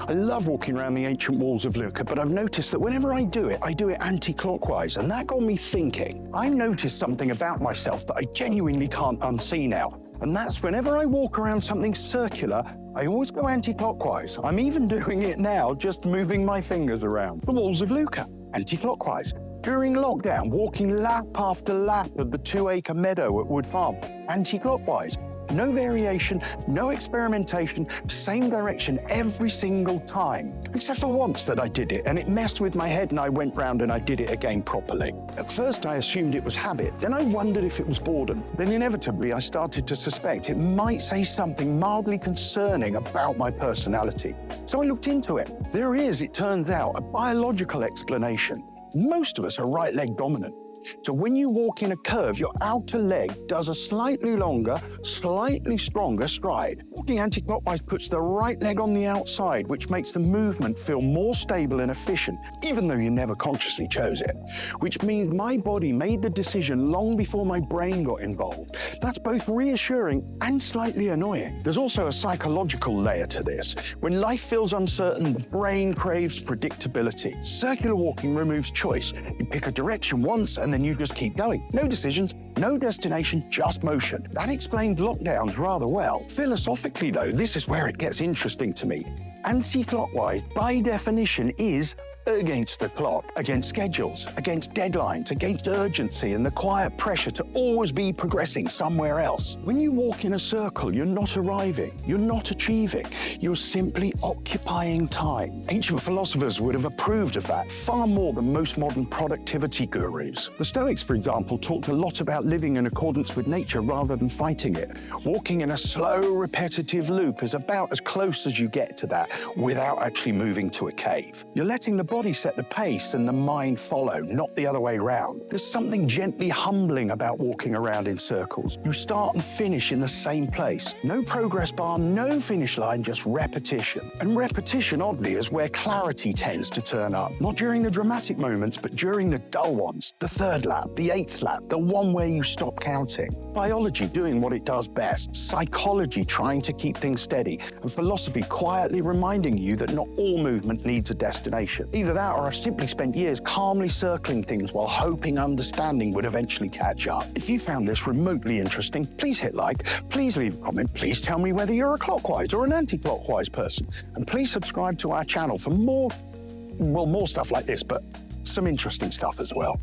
I love walking around the ancient walls of Lucca, but I've noticed that whenever I do it anti-clockwise, and that got me thinking. I noticed something about myself that I genuinely can't unsee now, and that's whenever I walk around something circular, I always go anti-clockwise. I'm even doing it now, just moving my fingers around. The walls of Lucca, anti-clockwise. During lockdown, walking lap after lap of the 2-acre meadow at Wood Farm, anti-clockwise. No variation, no experimentation, same direction every single time. Except for once that I did it, and it messed with my head, and I went round and I did it again properly. At first I assumed it was habit, then I wondered if it was boredom. Then inevitably I started to suspect it might say something mildly concerning about my personality. So I looked into it. There is, it turns out, a biological explanation. Most of us are right leg dominant. So when you walk in a curve, your outer leg does a slightly longer, slightly stronger stride. Walking anti-clockwise puts the right leg on the outside, which makes the movement feel more stable and efficient, even though you never consciously chose it. Which means my body made the decision long before my brain got involved. That's both reassuring and slightly annoying. There's also a psychological layer to this. When life feels uncertain, the brain craves predictability. Circular walking removes choice. You pick a direction once and then you just keep going. No decisions, no destination, just motion. That explains lockdowns rather well. Philosophically though, this is where it gets interesting to me. Anti-clockwise, by definition, is against the clock, against schedules, against deadlines, against urgency and the quiet pressure to always be progressing somewhere else. When you walk in a circle, you're not arriving, you're not achieving, you're simply occupying time. Ancient philosophers would have approved of that far more than most modern productivity gurus. The Stoics, for example, talked a lot about living in accordance with nature rather than fighting it. Walking in a slow, repetitive loop is about as close as you get to that without actually moving to a cave. You're letting the body set the pace and the mind follow, not the other way around. There's something gently humbling about walking around in circles. You start and finish in the same place. No progress bar, no finish line, just repetition. And repetition, oddly, is where clarity tends to turn up. Not during the dramatic moments, but during the dull ones. The 3rd lap, the 8th lap, the one where you stop counting. Biology doing what it does best. Psychology trying to keep things steady. And philosophy quietly reminding you that not all movement needs a destination. Either that or I've simply spent years calmly circling things while hoping understanding would eventually catch up. If you found this remotely interesting, please hit like, please leave a comment, please tell me whether you're a clockwise or an anti-clockwise person, and please subscribe to our channel for more stuff like this, but some interesting stuff as well.